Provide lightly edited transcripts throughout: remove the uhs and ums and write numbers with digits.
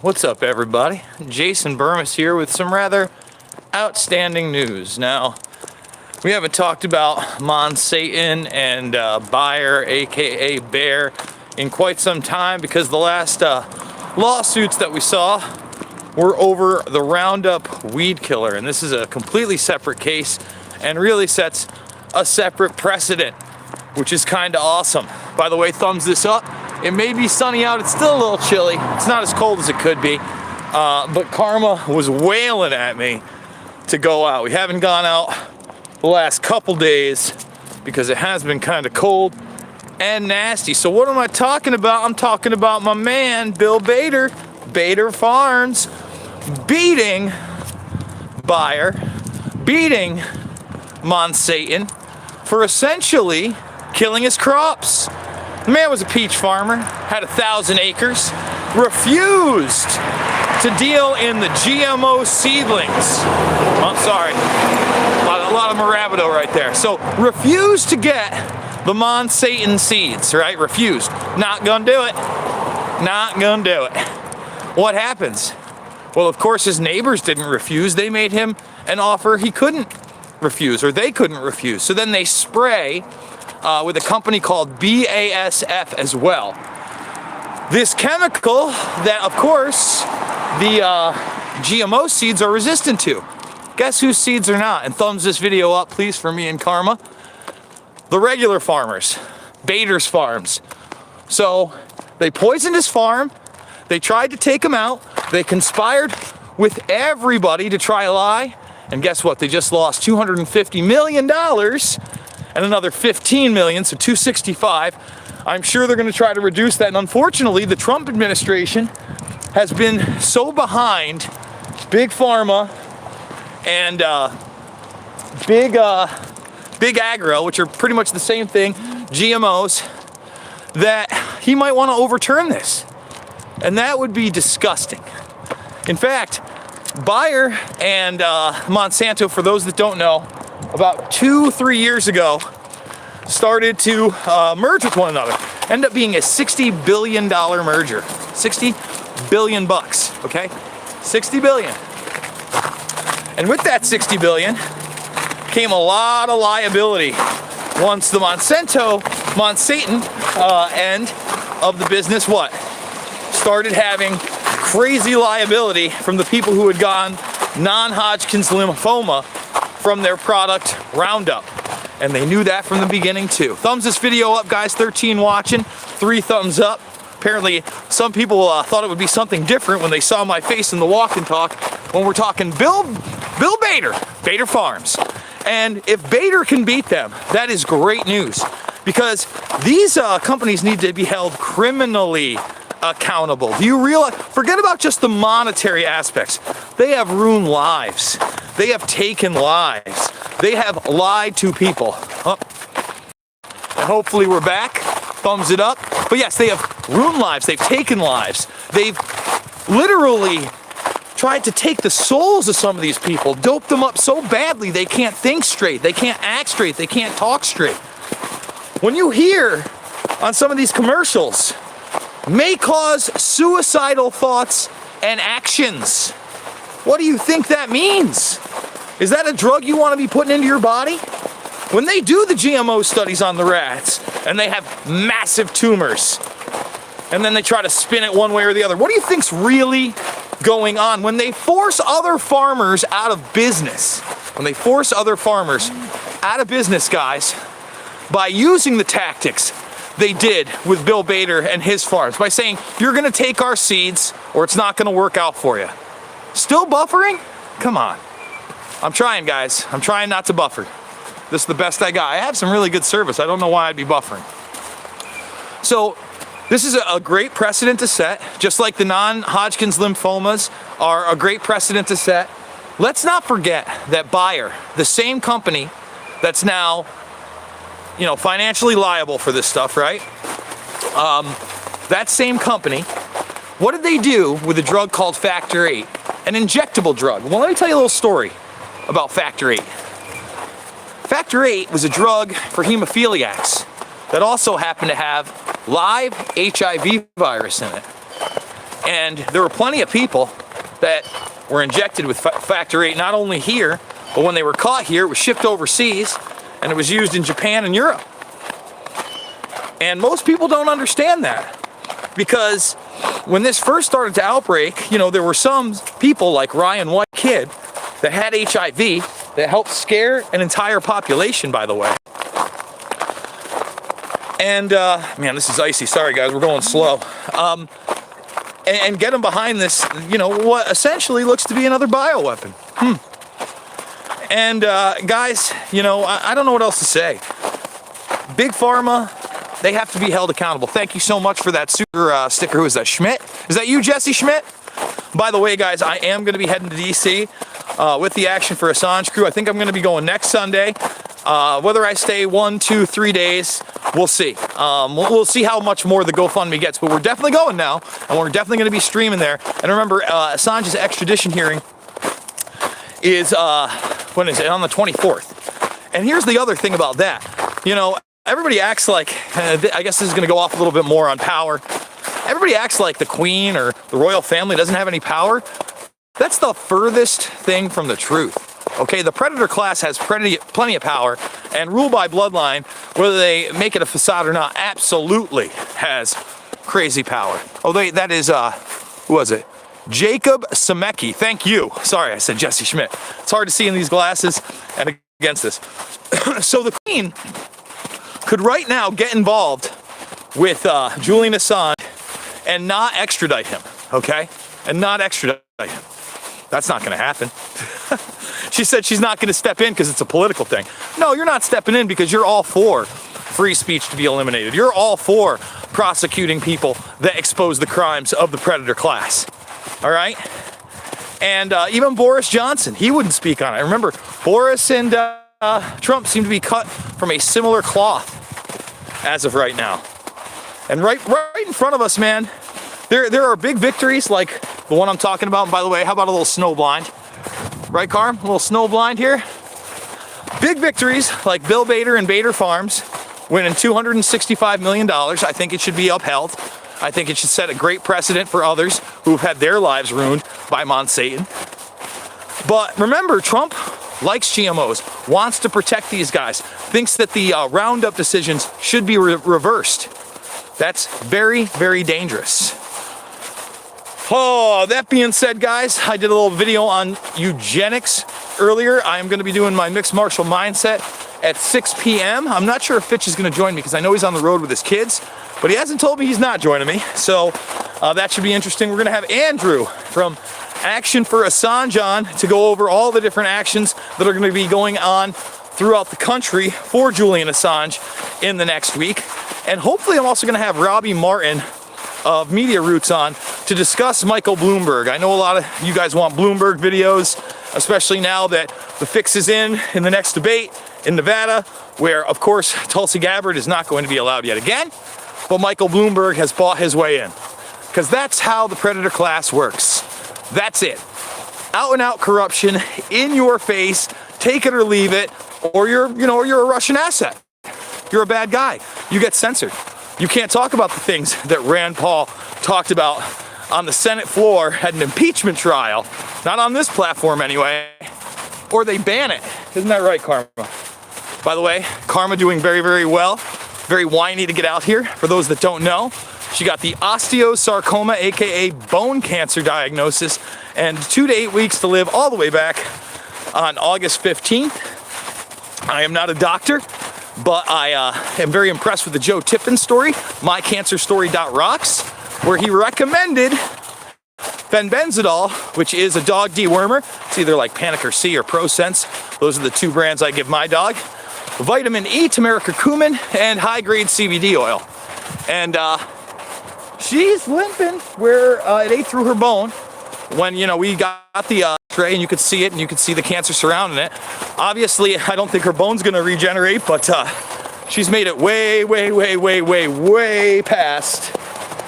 What's up, everybody? Jason Burmis here with some rather outstanding news. Now, we haven't talked about Monsatan and Bayer, aka Bayer, in quite some time because the last lawsuits that we saw were over the Roundup weed killer, and this is a completely separate case and really sets a separate precedent, which is kind of awesome. By the way, thumbs this up. It may be sunny out, it's still a little chilly. It's not as cold as it could be, but Karma was wailing at me to go out. We haven't gone out the last couple days because it has been kind of cold and nasty. So what am I talking about? I'm talking about my man, Bill Bader, Bader Farms, beating Bayer, beating Monsatan for essentially killing his crops. The man was a peach farmer, had 1,000 acres, refused to deal in the GMO seedlings. I'm sorry, a lot of Marabito right there. So refused to get the Monsatan seeds, right? Refused. Not gonna do it. Not gonna do it. What happens? Well, of course, his neighbors didn't refuse. They made him an offer he couldn't refuse, or they couldn't refuse. So then they spray with a company called BASF as well. This chemical that, of course, the GMO seeds are resistant to. Guess whose seeds are not? And thumbs this video up, please, for me and Karma. The regular farmers, Bader's Farms. So they poisoned his farm. They tried to take him out. They conspired with everybody to try to lie. And guess what? They just lost $250 million and another 15 million, so 265. I'm sure they're going to try to reduce that. And unfortunately, the Trump administration has been so behind Big Pharma and Big Agro, which are pretty much the same thing, GMOs, that he might want to overturn this. And that would be disgusting. In fact, Bayer and Monsanto, for those that don't know, about 2-3 years ago, started to merge with one another. Ended up being a $60 billion merger. 60 billion bucks, okay? 60 billion. And with that 60 billion came a lot of liability once the Monsatan end of the business started having crazy liability from the people who had gotten non-Hodgkin's lymphoma from their product Roundup. And they knew that from the beginning too. Thumbs this video up, guys. 13 watching, 3 thumbs up. Apparently some people thought it would be something different when they saw my face in the walk and talk when we're talking Bill Bader, Bader Farms. And if Bader can beat them, that is great news, because these companies need to be held criminally accountable. Do you realize? Forget about just the monetary aspects. They have ruined lives. They have taken lives. They have lied to people. Oh. And hopefully we're back. Thumbs it up. But yes, they have ruined lives. They've taken lives. They've literally tried to take the souls of some of these people, dope them up so badly they can't think straight, they can't act straight, they can't talk straight. When you hear on some of these commercials, may cause suicidal thoughts and actions. What do you think that means? Is that a drug you want to be putting into your body? When they do the GMO studies on the rats and they have massive tumors and then they try to spin it one way or the other, what do you think's really going on? When they force other farmers out of business, guys, by using the tactics they did with Bill Bader and his farms, by saying, you're gonna take our seeds or it's not gonna work out for you. Still buffering? Come on. I'm trying, guys. I'm trying not to buffer. This is the best I got. I have some really good service. I don't know why I'd be buffering. So this is a great precedent to set, just like the non-Hodgkin's lymphomas are a great precedent to set. Let's not forget that Bayer, the same company that's now, financially liable for this stuff, right? That same company, what did they do with a drug called Factor VIII? An injectable drug. Well, let me tell you a little story about Factor VIII. Factor VIII was a drug for hemophiliacs that also happened to have live HIV virus in it. And there were plenty of people that were injected with factor VIII, not only here, but when they were caught here, it was shipped overseas, and it was used in Japan and Europe. And most people don't understand that, because when this first started to outbreak, you know, there were some people like Ryan White Kid that had HIV that helped scare an entire population, by the way. And, man, this is icy. Sorry, guys, we're going slow. And get them behind this, you know, what essentially looks to be another bioweapon. And, guys, you know, I don't know what else to say. Big Pharma, they have to be held accountable. Thank you so much for that super sticker. Who is that, Schmidt? Is that you, Jesse Schmidt? By the way, guys, I am going to be heading to DC with the Action for Assange crew. I think I'm going to be going next Sunday. Whether I stay 1, 2, 3 days, we'll see. We'll see how much more the GoFundMe gets, but we're definitely going now, and we're definitely going to be streaming there. And remember, Assange's extradition hearing is, when is it? On the 24th. And here's the other thing about that. You know, everybody acts like, I guess this is going to go off a little bit more on power. Everybody acts like the Queen or the royal family doesn't have any power. That's the furthest thing from the truth. Okay, the predator class has plenty of power, and rule by bloodline, whether they make it a facade or not, absolutely has crazy power. Oh, that is, who was it? Jacob Semecki. Thank you. Sorry, I said Jesse Schmidt. It's hard to see in these glasses and against this. So the Queen could right now get involved with Julian Assange and not extradite him, okay? And not extradite him. That's not going to happen. She said she's not going to step in because it's a political thing. No, you're not stepping in because you're all for free speech to be eliminated. You're all for prosecuting people that expose the crimes of the predator class. All right? And even Boris Johnson, he wouldn't speak on it. Remember, Boris and Trump seem to be cut from a similar cloth as of right now. And right in front of us, man, there are big victories like the one I'm talking about. And by the way, how about a little snow blind? Right, Carm? A little snow blind here. Big victories like Bill Bader and Bader Farms winning $265 million. I think it should be upheld. I think it should set a great precedent for others who've had their lives ruined by Monsanto. But remember, Trump likes GMOs, wants to protect these guys, thinks that the Roundup decisions should be reversed. That's very, very dangerous. Oh, that being said, guys, I did a little video on eugenics earlier. I am going to be doing my mixed martial mindset at 6 p.m. I'm not sure if Fitch is going to join me because I know he's on the road with his kids, but he hasn't told me he's not joining me. So that should be interesting. We're going to have Andrew from Action for Assange on to go over all the different actions that are going to be going on throughout the country for Julian Assange in the next week. And hopefully I'm also going to have Robbie Martin of Media Roots on to discuss Michael Bloomberg. I know a lot of you guys want Bloomberg videos, especially now that the fix is in the next debate in Nevada, where, of course, Tulsi Gabbard is not going to be allowed yet again, but Michael Bloomberg has bought his way in. Because that's how the predator class works. That's it. Out and out corruption, in your face, take it or leave it, or you're a Russian asset. You're a bad guy. You get censored. You can't talk about the things that Rand Paul talked about on the Senate floor at an impeachment trial. Not on this platform anyway. Or they ban it. Isn't that right, Karma? By the way, Karma doing very, very well. Very whiny to get out here. For those that don't know, she got the osteosarcoma, aka bone cancer diagnosis, and 2 to 8 weeks to live all the way back on August 15th. I am not a doctor, but I am very impressed with the Joe Tippin story, mycancerstory.rocks, where he recommended fenbenzidol, which is a dog dewormer. It's either like Panic or C or ProSense. Those are the two brands I give my dog. Vitamin E, turmeric curcumin, and high-grade CBD oil. And she's limping where it ate through her bone when, we got the x-ray and you could see it and you could see the cancer surrounding it. Obviously, I don't think her bone's going to regenerate, but she's made it way, way, way, way, way, way past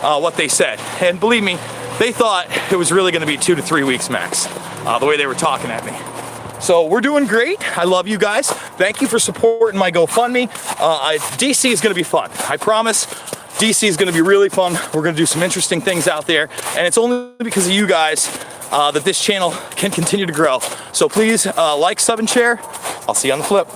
what they said. And believe me, they thought it was really going to be 2 to 3 weeks max, the way they were talking at me. So we're doing great. I love you guys. Thank you for supporting my GoFundMe. DC is going to be fun. I promise. DC is going to be really fun. We're going to do some interesting things out there, and it's only because of you guys that this channel can continue to grow. So please like, sub, and share. I'll see you on the flip.